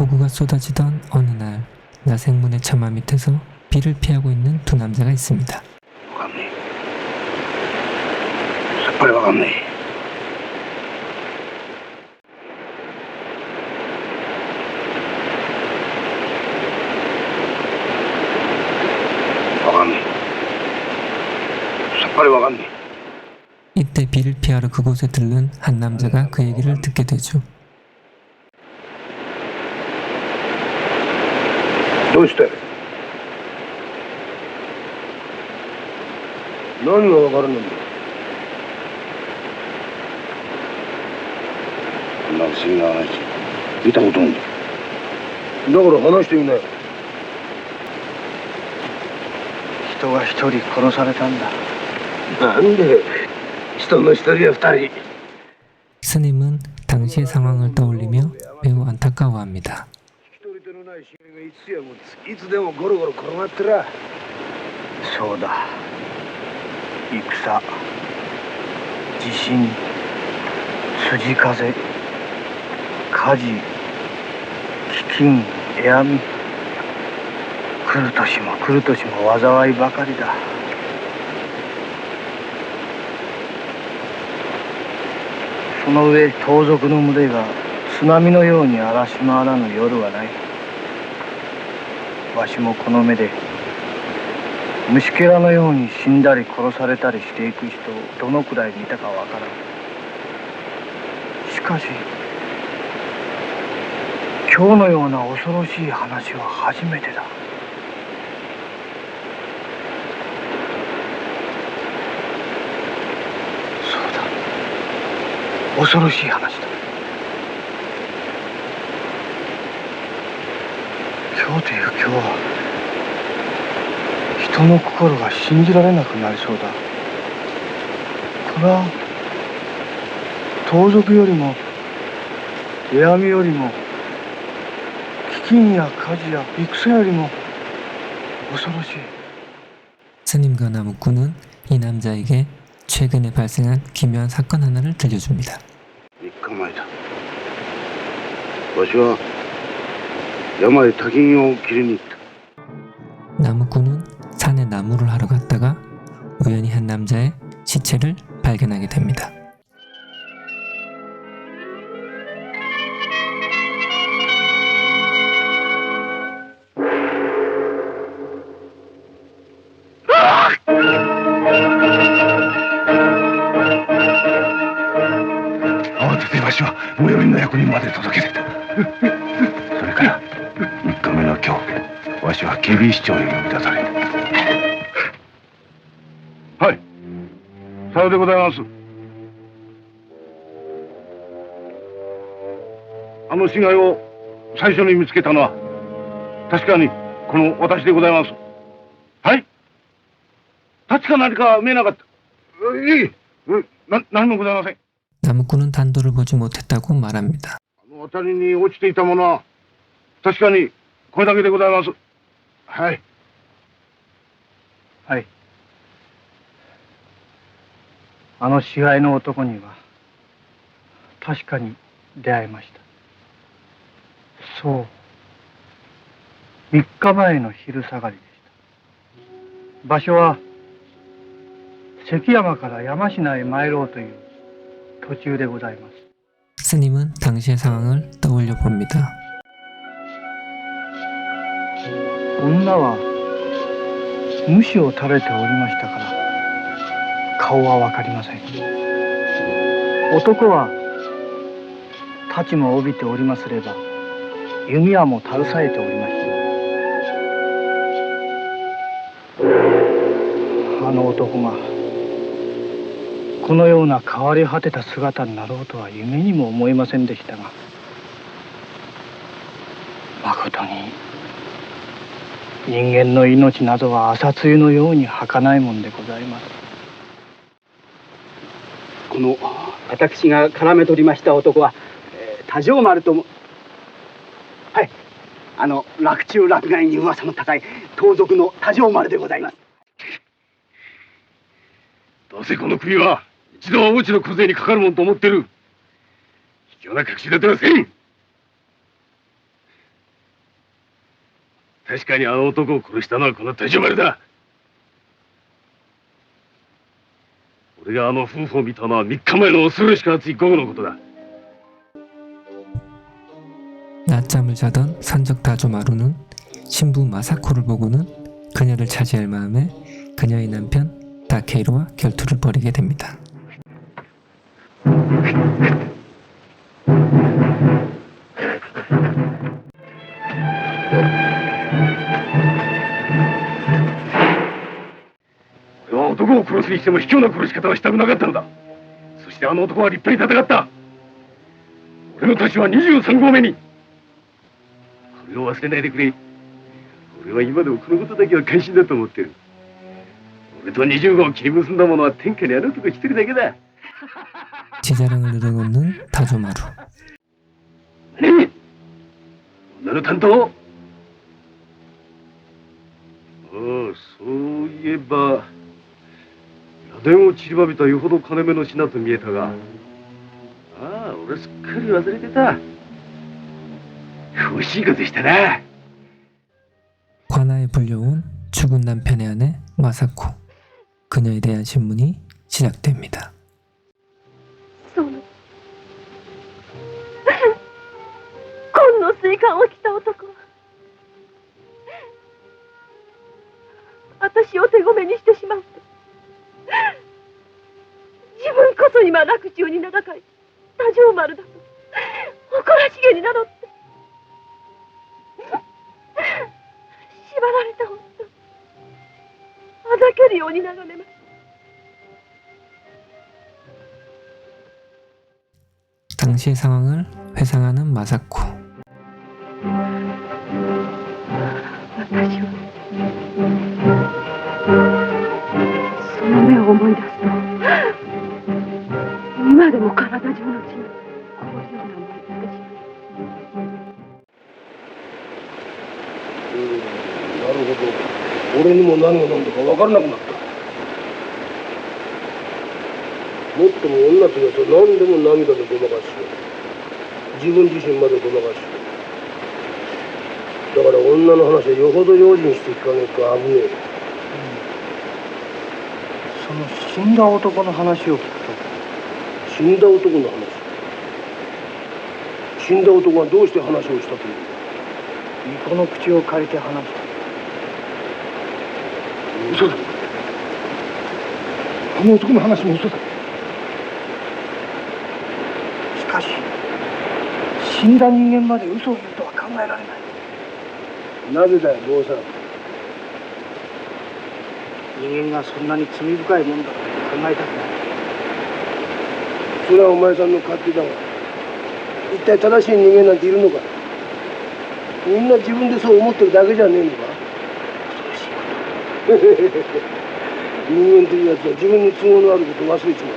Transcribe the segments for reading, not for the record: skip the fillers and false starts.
폭우가 쏟아지던 어느 날 나생문의 처마 밑에서 비를 피하고 있는 두 남자가 있습니다. わかんねえ。さっぱりわかんねえ。わかんねえ。さっぱりわかんねえ。 이때 비를 피하러 그곳에 들른 한 남자가 그 얘기를 듣게 되죠. どうして何がわからんのだ。こんな不思議な話見たことないんだ。だから話してみなよ。人が一人殺されたんだ。なんで人の一人や二人。 스님은 당시의 상황을 떠올리며 매우 안타까워합니다. 引き取り手のない死骸がいつやもいつでもゴロゴロ転がってら。そうだ。戦、地震、筋風、火事、飢饉、絵網、来る年も来る年も災いばかりだ。その上盗賊の群れが津波のように荒らし回らぬ夜はない。わしもこの目で虫けらのように死んだり殺されたりしていく人をどのくらい見たかわからん。しかし今日のような恐ろしい話は初めてだ。そうだ、恐ろしい話だ。今日という今日は人の心が信じられなくなりそうだ。これは盗賊よりも絵網よりも飢饉や火事や戦よりも恐ろしい。 스님과 나무꾼은 이 남자에게 최근에 발생한 기묘한 사건 하나를 들려줍니다. 3日前だ。わしは山へ焚き木を切りに行った。 나무꾼은 산에 나무를 하러 갔다가 우연히 한 남자의 시체를 발견하게 됩니다.慌ててわしは最寄りの役人まで届け出た。それから3日目の今日、わしは警備市長に呼び出された。はい、さようでございます。あの死骸を最初に見つけたのは確かにこの私でございます。はい、確か何か見えなかった。いえ、何もございません。 나무꾼은 단도를 보지 못했다고 말합니다. 渡りに落ちていたものは確かにこれだけでございます。はい。はい。あの死骸の男には確かに出会いました。そう、3日前の昼下がりでした。場所は関山から山科へ参ろうという途中でございます。 스님은 당시의 상황을 떠올려 봅니다. 女は虫を垂れておりましたから顔は分かりません。男は太刀も帯びておりますれば弓矢も携えておりました。あの男がこのような変わり果てた姿になろうとは夢にも思いませんでしたが、まことに人間の命などは朝露のように儚いもんでございます。この私が絡め取りました男は多条丸とも、はい、洛中洛外に噂の高い盗賊の多条丸でございます。どうせこの首は一度は王子の小勢にかかるもんと思ってる。卑怯な隠し立てはせん。確かにあの男を殺したのはこの田島丸だ。俺があの夫婦を見たのは3日前の恐ろしく暑い午後のことだ。 낮잠을 자던 산적 다조마루는 신부 마사코를 보고는 그녀를 차지할 마음에 그녀의 남편 다케이로와 결투를 벌이게 됩니다. 俺は男を殺すにしても卑怯な殺し方はしたくなかったのだ。そしてあの男は立派に戦った。俺の立場は23号目に。これを忘れないでくれ。俺は今でもこのことだけは関心だと思ってる。俺と20号を切り結んだ者は天下にあの男一人だけだ。 지자랑을 늘어놓는 다조마루. 何？女の担当？ああ、そういえば螺鈿を散りばめたよほど金目の品と見えたが、ああ、俺すっかり忘れてた。惜しいことしたな。 관아에 불려온 죽은 남편의 아내 마사코. 그녀에 대한 신문이 시작됩니다. その紺の水管を着た男は私を手ごめにしてしまうと自分こそ今洛中に名高い多城丸だと誇らしげに名乗って縛られた夫あざけるように眺めます。 당시의 상황을 회상하는 마사코. 私はその目を思い出すと今でも体中の血がこぼれるような思いがしてしまう。なるほど。俺にも何が何だか分からなくなった。もっとも女とやつは何でも涙でごまかし自分自身までごまかしだから女の話はよほど用心して聞かねえと危ねえ。その死んだ男の話を聞くと死んだ男の話。死んだ男はどうして話をしたという巫女の口を借りて話した。嘘だ。あの男の話も嘘だ。しかし死んだ人間まで嘘を言うとは考えられない。なぜだよ坊さん。人間がそんなに罪深いものだと考えたくない。それはお前さんの勝手だが一体正しい人間なんているのか。みんな自分でそう思ってるだけじゃねえのか。人間というやつは自分に都合のあることを忘れちまう。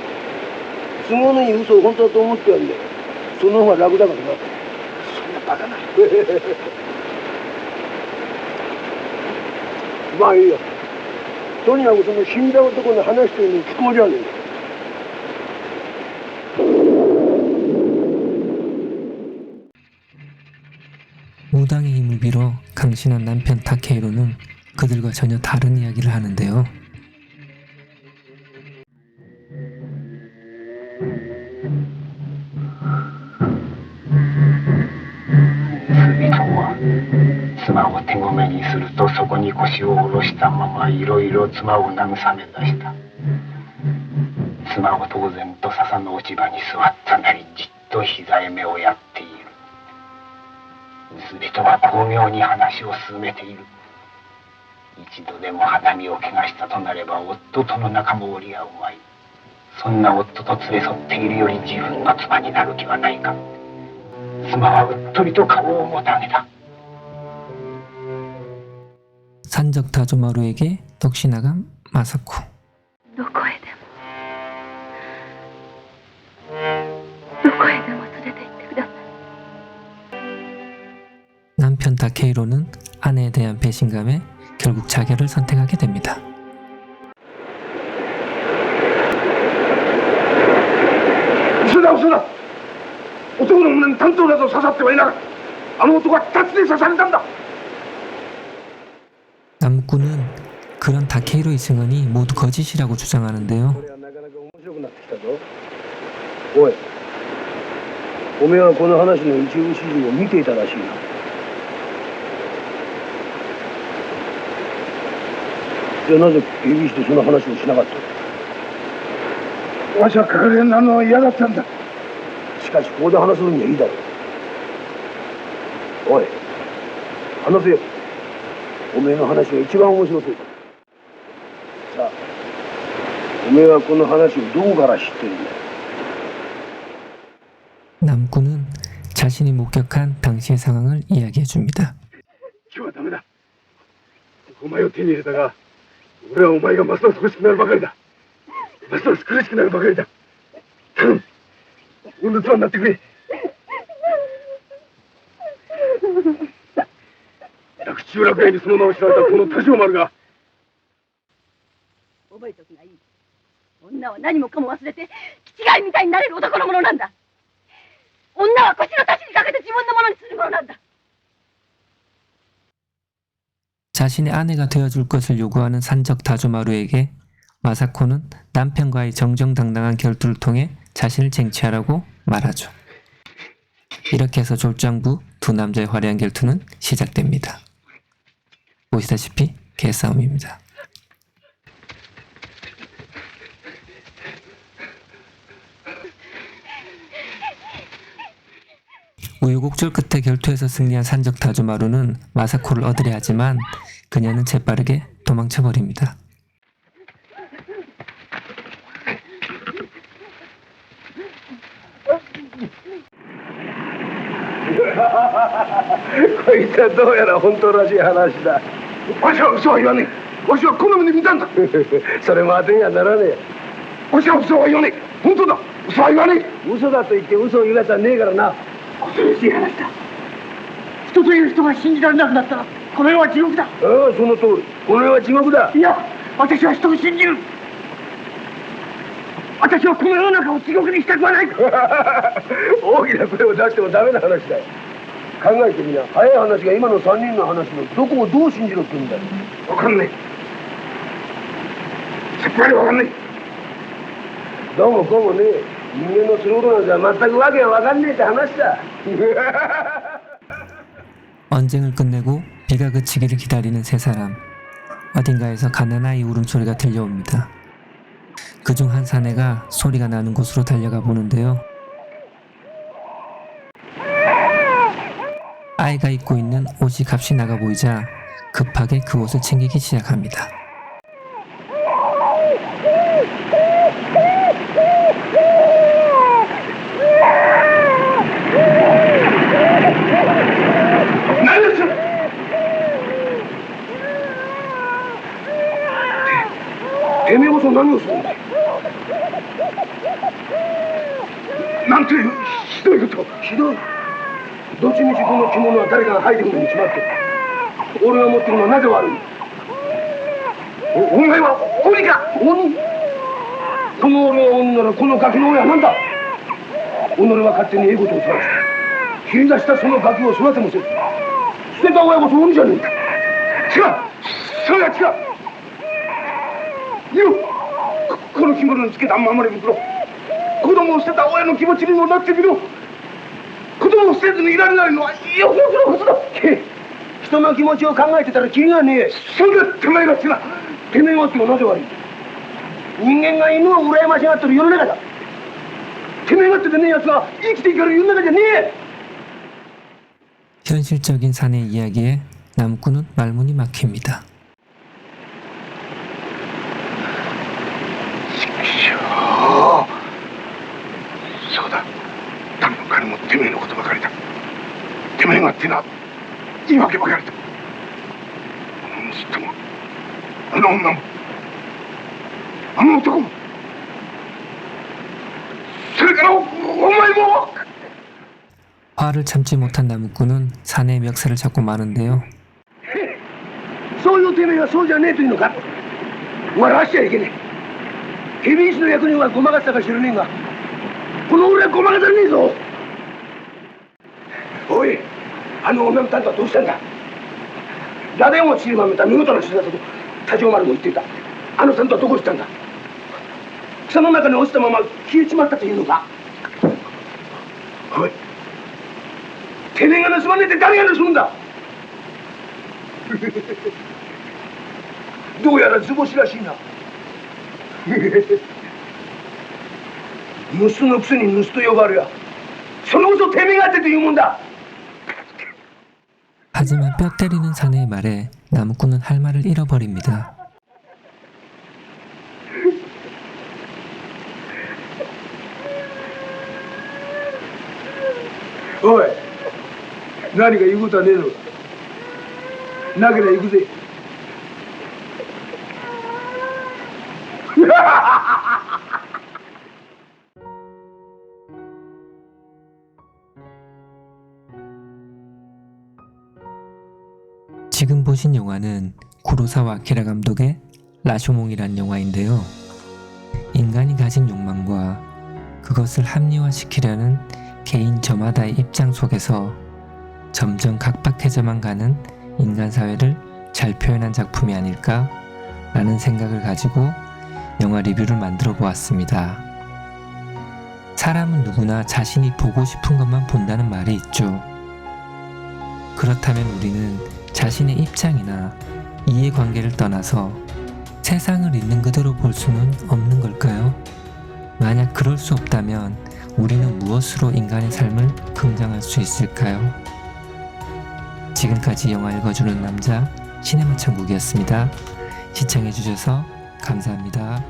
都合のいい嘘を本当だと思ってやるんだよ。その方が楽だからな。そんなバカな。まあいいよ。とにかくその死んだ男の話というのを聞こうじゃねえか。 무당의 힘을 빌어 강신한 남편 타케이로는 그들과 전혀 다른 이야기를 하는데요. 수비통과妻を手ごめにするとそこに腰を下ろしたままいろいろ妻を慰め出した。妻は当然と笹の落ち葉に座ったなりじっと膝へ目をやっている。娘とは巧妙に話を進めている。一度でも肌身を怪我したとなれば夫との仲も折り合うまい。そんな夫と連れ添っているより自分の妻になる気はないか。妻はうっとりと顔をもたげた。 산적 다조마루에게 넋이나간 마사코. どこへでも連れて行ってください。 남편 다케이로는 아내에 대한 배신감에 결국 자결을 선택하게 됩니다.嘘だ。男の胸に担当など刺さってはいなかった。あの男は2つで刺されたんだ。 남꾼은 그런 다케이로의 증언이 모두 거짓이라고 주장하는데요. これはなかなか面白くなってきたぞ。おい、おめえはこの話の一部始終を見ていたらしいな。じゃあなぜ警備士とその話をしなかった？わしは係になるのは嫌だったんだ。しかしここで話す分にはいいだろう。おい、話せよ。おめえの話が一番面白そうだ。さあ、おめえはこの話をどこから知ってるんだ？ 남꾼은 자신이 목격한 당시의 상황을 이야기해 줍니다. 今日はダメだ。お前を手に入れたが、俺はお前がますます欲しくなるばかりだ。ますます苦しくなるばかりだ。頼む、俺の妻になってくれ。洛中洛外にその名を知られたこの田代丸が、覚えておきがいい。女は何もかも忘れて気違いみたいになれる男のものなんだ。女は腰の足しにかけて自分のものにするものなんだ。 자신의 아내가 되어줄 것을 요구하는 산적 다조마루에게 마사코는 남편과의 정정당당한 결투를 통해 자신을 쟁취하라고 말하죠. 이렇게 해서 졸장부 두 남자의 화려한 결투는 시작됩니다. 보시다시피 개싸움입니다. 우여곡절 끝에 결투에서 승리한 산적 다조마루는 마사코를 얻으려 하지만 그녀는 재빠르게 도망쳐버립니다. こいつはどうやら本当らしい話だ。わしは嘘は言わねえ。わしはこの目で見たんだ。それも当てにはならねえ。わしは嘘は言わねえ。本当だ。嘘は言わねえ。嘘だと言って嘘を言うやつはねえからな。恐ろしい話だ。人という人が信じられなくなったらこの世は地獄だ。ああ、その通り。この世は地獄だ。いや、私は人を信じる。私はこの世の中を地獄にしたくはない。大きな声を出してもダメな話だよ。考えてみな。早い話が今の3人の話のどこをどう信じろって言うんだよ。わかんねえ。さっぱりわかんねえ。どうもこうもねえ。人間のすることなんて全くわけがわかんねえって話だ。 언쟁을 끝내고 비가 그치기를 기다리는 세 사람. 어딘가에서 가난아이 울음소리가 들려옵니다. 그중 한 사내가 소리가 나는 곳으로 달려가 보는데요. 아이가 입고 있는 옷이 값이 나가 보이자 급하게 그 옷을 챙기기 시작합니다.てめえこそ何をするんだ。なんていうひどいこと。ひどい。どっちみちこの着物は誰かが履いてくるに決まってる。俺が持ってるのはなぜ悪い。お前は鬼か。鬼。この俺が鬼ならこのガキの親は何だ。己は勝手にええことを育て切り出したそのガキを育てもせず捨てた親こそ鬼じゃねえか。違う。それは違う。いや、この着物につけた守り袋、子供を捨てた親の気持ちにもなってみろ。子供を捨てずにいられないのはよくのことだ。人の気持ちを考えてたらキリがねえ。そんなてめえがちな。てめえがってもなぜ悪い。人間が犬を羨ましがってる世の中だ。てめえがってでねえやつが生きていける世の中じゃねえ。 현실적인 사내 이야기에 남꾼은 말문이 막힙니다. そうだ。多分彼もてめえのことばかりだ。てめえがってな言い訳ばかりだ。あの人もあの女もあの男もそれからお前も。 화를 참지 못한 나무꾼은 사내의 멱살을 잡고 마는데요. そういうてめえはそうじゃねえというのか。笑わしちゃいけねえ。警備員士の役人はごまかしたか知らねえがこの俺はごまかされねえぞ。おい、あの女の担当はどうしたんだ。螺鈿をちりばめた見事な手だと田代丸も言っていた。あのさんとはどこ行ったんだ。草の中に落ちたまま消えちまったというのか。おい、てめえが盗まねえって誰が盗むんだ。どうやら図星らしいな。盗のくせに盗と呼ばれや。その嘘てめえがやってというもんだ。 하지만 뼈 때리는 사내의 말에 나무꾼은 할 말을 잃어버립니다. おい、何か言うことはねえのか。なけりゃ行くぜ。지금 보신 영화는 구로사와 아키라 감독의 라쇼몽이란 영화인데요. 인간이 가진 욕망과 그것을 합리화시키려는 개인 저마다의 입장 속에서 점점 각박해져만 가는 인간 사회를 잘 표현한 작품이 아닐까 라는 생각을 가지고 영화 리뷰를 만들어 보았습니다. 사람은 누구나 자신이 보고 싶은 것만 본다는 말이 있죠. 그렇다면 우리는 자신의 입장이나 이해관계를 떠나서 세상을 있는 그대로 볼 수는 없는 걸까요? 만약 그럴 수 없다면 우리는 무엇으로 인간의 삶을 긍정할 수 있을까요? 지금까지 영화 읽어주는 남자 시네마 천국이었습니다. 시청해주셔서 감사합니다.